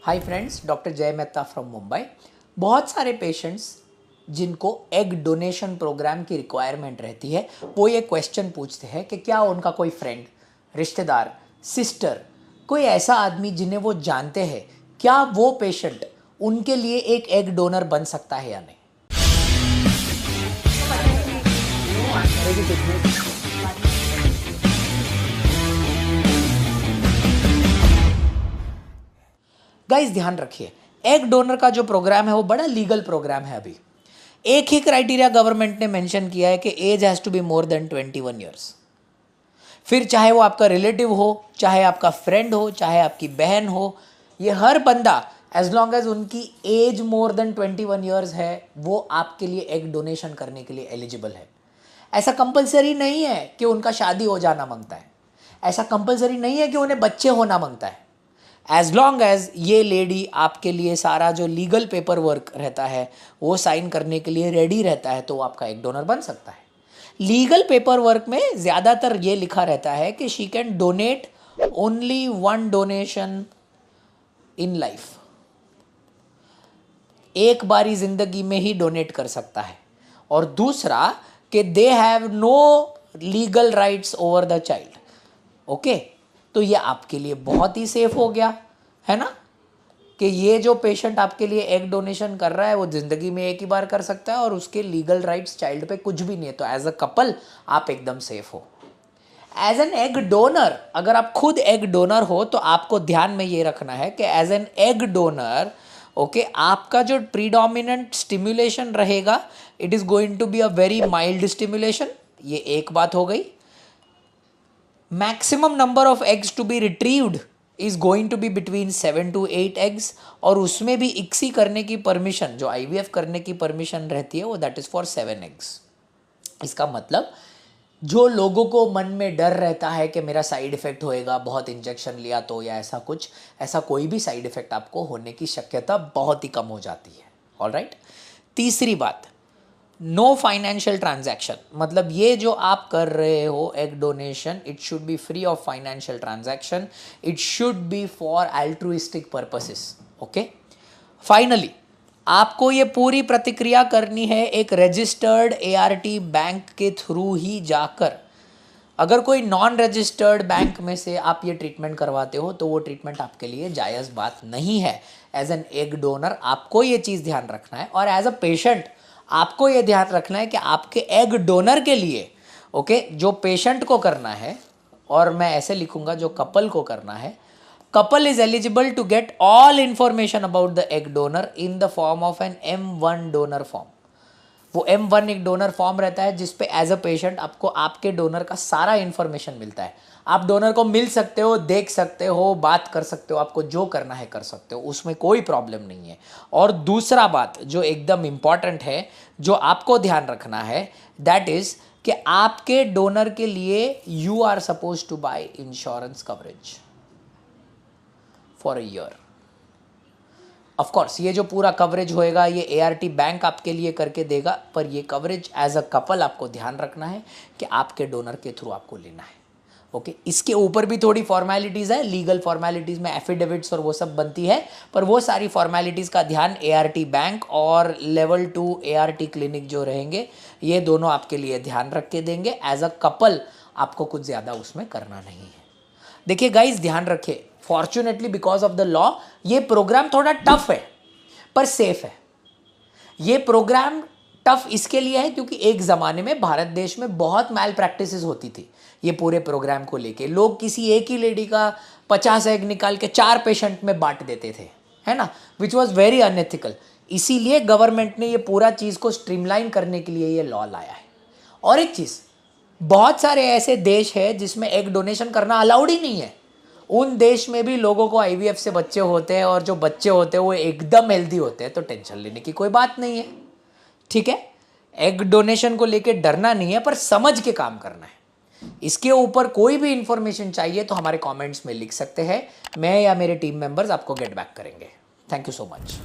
Hi friends, doctor जय Mehta from Mumbai. बहुत सारे पेशेंट्स जिनको एग डोनेशन प्रोग्राम की रिक्वायरमेंट रहती है वो ये क्वेश्चन पूछते हैं कि क्या उनका कोई फ्रेंड, रिश्तेदार, सिस्टर, कोई ऐसा आदमी जिन्हें वो जानते हैं, क्या वो पेशेंट उनके लिए एक एग डोनर बन सकता है या नहीं। गाइस ध्यान रखिए, एग डोनर का जो प्रोग्राम है वो बड़ा लीगल प्रोग्राम है। अभी एक ही क्राइटेरिया गवर्नमेंट ने मेंशन किया है कि age has to be more than 21 years. फिर चाहे वो आपका रिलेटिव हो, चाहे आपका फ्रेंड हो, चाहे आपकी बहन हो, ये हर बंदा एज लॉन्ग एज उनकी एज मोर देन 21 ईयर्स है वो आपके लिए एग डोनेशन करने के लिए एलिजिबल है। ऐसा कंपलसरी नहीं है कि उनका शादी हो जाना मांगता है, ऐसा कंपलसरी नहीं है कि उन्हें बच्चे होना मांगता है। एज लॉन्ग एज ये लेडी आपके लिए सारा जो लीगल पेपर वर्क रहता है वो साइन करने के लिए रेडी रहता है तो वो आपका एग डोनर बन सकता है। लीगल पेपर वर्क में ज़्यादातर ये लिखा रहता है कि she can donate only one donation in life, एक बारी जिंदगी में ही डोनेट कर सकता है, और दूसरा कि they have no legal rights over the child. Okay, तो ये आपके लिए बहुत ही सेफ हो गया है ना, कि ये जो पेशेंट आपके लिए एग डोनेशन कर रहा है वो ज़िंदगी में एक ही बार कर सकता है और उसके लीगल राइट्स चाइल्ड पे कुछ भी नहीं है। तो एज अ कपल आप एकदम सेफ हो। एज एन एग डोनर, अगर आप खुद एग डोनर हो तो आपको ध्यान में ये रखना है कि as an egg donor okay, आपका जो प्रीडोमिनेंट स्टिमुलेशन रहेगा it is going to be a very mild stimulation. ये एक बात हो गई। Maximum number of eggs to be retrieved is going to be between 7 to 8 eggs, और उसमें भी इक्सी करने की परमिशन, जो आईवीएफ करने की परमिशन रहती है वो दैट इज फॉर 7 एग्स। इसका मतलब जो लोगों को मन में डर रहता है कि मेरा साइड इफेक्ट होएगा बहुत इंजेक्शन लिया तो, या ऐसा कुछ, ऐसा कोई भी साइड इफेक्ट आपको होने की शक्यता बहुत ही कम हो जाती है। ऑलराइट, तीसरी बात, नो फाइनेंशियल ट्रांजैक्शन। मतलब ये जो आप कर रहे हो egg donation, it should be free of financial transaction, it should be for altruistic purposes. Okay, finally आपको ये पूरी प्रतिक्रिया करनी है एक रजिस्टर्ड एआरटी बैंक के थ्रू ही जाकर। अगर कोई नॉन रजिस्टर्ड बैंक में से आप ये ट्रीटमेंट करवाते हो तो वो ट्रीटमेंट आपके लिए जायज़ बात नहीं है। एज एन एग डोनर आपको ये चीज़ ध्यान रखना है, और एज अ पेशेंट आपको ये ध्यान रखना है कि आपके एग डोनर के लिए ओके, जो पेशेंट को करना है, और मैं ऐसे लिखूंगा जो कपल को करना है, couple is eligible to get all information about the egg donor in the form of an M1 donor form। वो M1 एक डोनर फॉर्म रहता है जिस पे एज अ पेशेंट आपको आपके डोनर का सारा इंफॉर्मेशन मिलता है। आप डोनर को मिल सकते हो, देख सकते हो, बात कर सकते हो, आपको जो करना है कर सकते हो, उसमें कोई प्रॉब्लम नहीं है। और दूसरा बात जो एकदम इम्पॉर्टेंट है, जो आपको ध्यान रखना है, दैट इज कि आपके डोनर के लिए you are supposed to buy insurance coverage for a year. Of course ये जो पूरा कवरेज होएगा ये एआरटी बैंक आपके लिए करके देगा, पर ये कवरेज एज अ कपल आपको ध्यान रखना है कि आपके डोनर के थ्रू आपको लेना है। ओके, इसके ऊपर भी थोड़ी फॉर्मेलिटीज़ है, लीगल फॉर्मेलिटीज़ में एफिडेविट्स और वो सब बनती है, पर वो सारी फॉर्मेलिटीज़ का ध्यान एआरटी बैंक और लेवल 2 एआरटी क्लिनिक जो रहेंगे ये दोनों आपके लिए ध्यान रख के देंगे। एज अ कपल आपको कुछ ज़्यादा उसमें करना नहीं है। देखिए गाइस, ध्यान रखिए, fortunately because of the law ये प्रोग्राम थोड़ा टफ है पर सेफ है। ये प्रोग्राम टफ इसके लिए है क्योंकि एक ज़माने में भारत देश में बहुत मैल प्रैक्टिसेस होती थी ये पूरे प्रोग्राम को लेके। लोग किसी एक ही लेडी का 50 एग निकाल के 4 पेशेंट में बांट देते थे, है ना, विच वॉज वेरी अनएथिकल। इसीलिए गवर्नमेंट ने ये पूरा चीज़ को स्ट्रीमलाइन करने के लिए ये लॉ लाया है। और एक चीज़, बहुत सारे ऐसे देश हैं जिसमें एग डोनेशन करना अलाउड ही नहीं है। उन देश में भी लोगों को आईवीएफ से बच्चे होते हैं, और जो बच्चे होते हैं वो एकदम हेल्दी होते हैं, तो टेंशन लेने की कोई बात नहीं है। ठीक है, एग डोनेशन को लेके डरना नहीं है, पर समझ के काम करना है। इसके ऊपर कोई भी इंफॉर्मेशन चाहिए तो हमारे कमेंट्स में लिख सकते हैं, मैं या मेरे टीम मेंबर्स आपको गेट बैक करेंगे। Thank you so much.